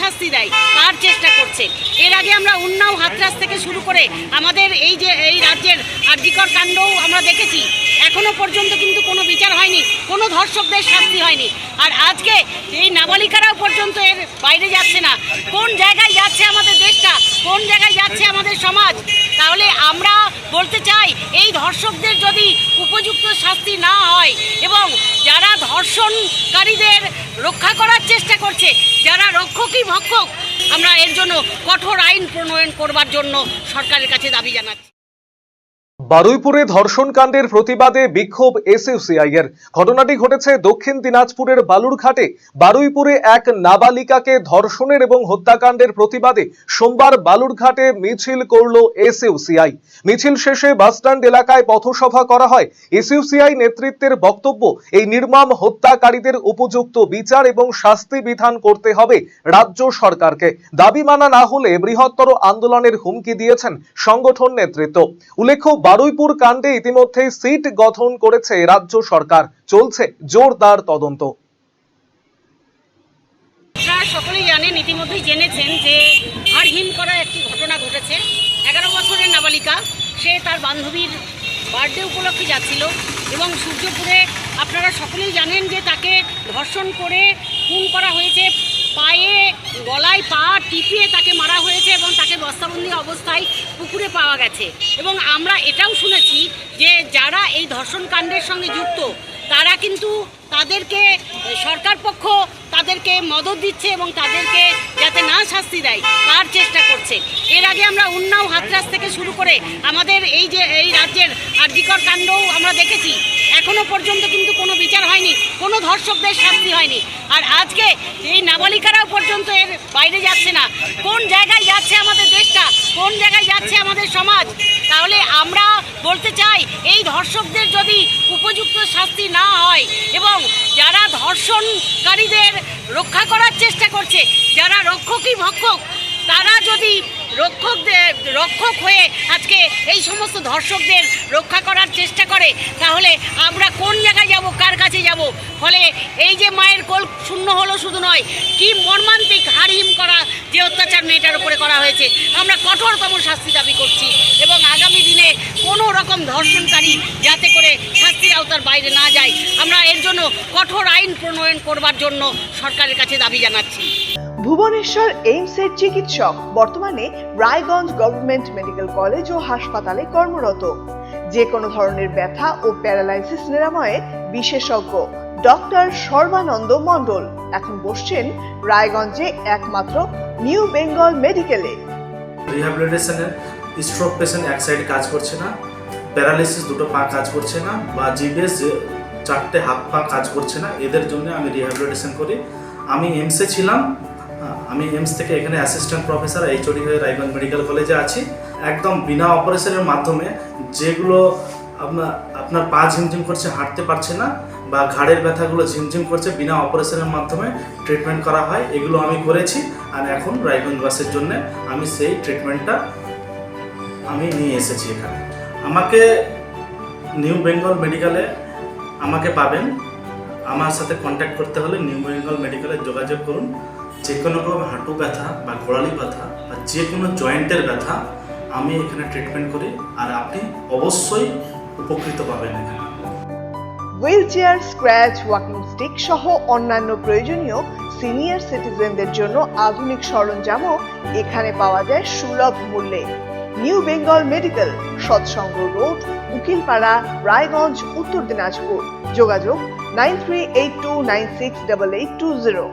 শাস্তি দেয় তার চেষ্টা করছে। এর আগে আমরা উন্নাও হাতরাস থেকে শুরু করে আমাদের এই রাজ্যের আরজিকর কাণ্ডও আমরা দেখেছি। এখনো পর্যন্ত কিন্তু কোনো বিচার হয়নি, কোনো ধর্ষকদের শাস্তি হয়নি। আর আজকে এই নাবালিকারাও পর্যন্ত এর বাইরে যাচ্ছে না। কোন জায়গায় যাচ্ছে আমাদের দেশটা, কোন জায়গায় যাচ্ছে আমাদের সমাজ? তাহলে আমরা বলতে চাই, এই ধর্ষকদের যদি উপযুক্ত শাস্তি না হয় এবং যারা ধর্ষণকারীদের রক্ষা করার চেষ্টা করছে, যারা রক্ষকই ভক্ষক, আমরা এর জন্য কঠোর আইন প্রণয়ন করবার জন্য সরকারের কাছে দাবি জানাচ্ছি। বারুইপুরে ধর্ষণকাণ্ডের প্রতিবাদে বিক্ষোভ এসইউসিআই এর। ঘটনাটি ঘটেছে দক্ষিণ দিনাজপুরের বালুরঘাটে। বারুইপুরে এক নাবালিকাকে ধর্ষণের এবং হত্যাকাণ্ডের প্রতিবাদে সোমবার বালুরঘাটে মিছিল করল এসইউসিআই। মিছিল শেষে বাসস্ট্যান্ড এলাকায় পথসভা করা হয়। এসইউসিআই নেতৃত্বের বক্তব্য, এই নির্মম হত্যাকারীদের উপযুক্ত বিচার এবং শাস্তি বিধান করতে হবে রাজ্য সরকারকে। দাবি মানা না হলে বৃহত্তর আন্দোলনের হুমকি দিয়েছেন সংগঠন নেতৃত্ব। উল্লেখ্য, বারুইপুর কাণ্ডে ইতিমধ্যেই সিট গঠন করেছে রাজ্য সরকার। চলছে জোরদার তদন্ত। আপনারা সকলেই জানেন, ইতিমধ্যেই জেনেছেন যে হাড়হিম করা একটি ঘটনা ঘটেছে। 11 বছরের নাবালিকা, সে তার বান্ধবীর বার্থডে উপলক্ষে যাচ্ছিল এবং সূর্যপুরে আপনারা সকলেই জানেন যে তাকে ধর্ষণ করে খুন করা হয়েছে। পায়ে গলায় পা টিপিয়ে তাকে মারা হয়েছে এবং তাকে বস্তাবন্দি অবস্থায় পুকুরে পাওয়া গেছে। এবং আমরা এটাও শুনেছি যে যারা এই ধর্ষণ কাণ্ডের সঙ্গে যুক্ত তারা কিন্তু তাদেরকে সরকার পক্ষ তাদেরকে মদত দিচ্ছে এবং তাদেরকে যাতে না শাস্তি দেয় তার চেষ্টা করছে। এর আগে আমরা উন্নাও হাতরাস থেকে শুরু করে আমাদের এই রাজ্যের আরজিকর কাণ্ডও আমরা দেখেছি। এখনো পর্যন্ত কিন্তু কোনো বিচার হয়নি, কোনো ধর্ষকদের শাস্তি হয়নি। আর আজকে এই নাবালিকারাও পর্যন্ত এর বাইরে যাচ্ছে না। কোন জায়গায় যাচ্ছে আমাদের দেশটা, কোন জায়গায় যাচ্ছে আমাদের সমাজ? তাহলে আমরা বলতে চাই, এই ধর্ষকদের যদি উপযুক্ত শাস্তি না হয় এবং যারা ধর্ষণকারীদের রক্ষা করার চেষ্টা করছে, যারা রক্ষকই ভক্ষক, তারা যদি রক্ষক হয়ে আজকে এই সমস্ত ধর্ষকদের রক্ষা করার চেষ্টা করে, তাহলে আমরা কোন জায়গায় যাব, কার কাছে যাব? ফলে এই যে মায়ের কোল শূন্য হলো শুধু নয়, কি মর্মান্তিক হাড়হিম করা যে অত্যাচার মেয়েটার উপরে করা হয়েছে, আমরা কঠোরতম শাস্তি দাবি করছি। এবং আগামী দিনে কোনো রকম ধর্ষণকারী যাতে করে শাস্তির আওতার বাইরে না যায়, আমরা এর জন্য কঠোর আইন প্রণয়ন করবার জন্য সরকারের কাছে দাবি জানাচ্ছি। ভুবনেশ্বর এইমসের চিকিৎসক বর্তমানে রায়গঞ্জ গভর্নমেন্ট মেডিকেল কলেজ ও হাসপাতালে কর্মরত। যে কোনো ধরনের ব্যথা ও প্যারালাইসিস নিরাময়ে বিশেষজ্ঞ ডক্টর সর্বানন্দ মণ্ডল এখন বসছেন রায়গঞ্জে একমাত্র নিউ বেঙ্গল মেডিকেলে। রিহ্যাবিলিটেশনের স্ট্রোক পেশেন্ট এক সাইডে কাজ করছে না, প্যারালাইসিস দুটো পা কাজ করছে না, বা জিবিএস 4টে হাত পা কাজ করছে না, এদের জন্য আমি রিহ্যাবিলিটেশন করি। আমি এমসে ছিলাম, আমি এমস থেকে এখানে অ্যাসিস্ট্যান্ট প্রফেসর এইচওডি হয়ে রায়গঞ্জ মেডিকেল কলেজে আছি। একদম বিনা অপারেশনের মাধ্যমে যেগুলো আপনার পা ঝিমঝিম করছে, হাঁটতে পারছে না, বা ঘাড়ের ব্যথাগুলো ঝিমঝিম করছে, বিনা অপারেশনের মাধ্যমে ট্রিটমেন্ট করা হয়। এগুলো আমি করেছি। আর এখন রায়গঞ্জবাসীর জন্য আমি সেই ট্রিটমেন্টটা আমি নিয়ে এসেছি এখানে। আমাকে নিউ বেঙ্গল মেডিকেলে আমাকে পাবেন। আমার সাথে কন্ট্যাক্ট করতে হলে নিউ বেঙ্গল মেডিকেলে যোগাযোগ করুন। যে কোনো রকম হাঁটু ব্যথা বা গোড়ালি ব্যথা বা যে কোনো জয়েন্টের ব্যথা আমি এখানে ট্রিটমেন্ট করি, আর আপনি অবশ্যই উপকৃত পাবেন এখানে। Wheel chair, scratch, walking stick সহ অন্যান্য প্রয়োজনীয় সিনিয়র সিটিজেনদের জন্য আধুনিক সরঞ্জামও এখানে পাওয়া যায় সুলভ মূল্যে। নিউ বেঙ্গল মেডিকেল, সৎসঙ্গ রোড, উকিলপাড়া, রায়গঞ্জ, উত্তর দিনাজপুর। যোগাযোগ 9382968820।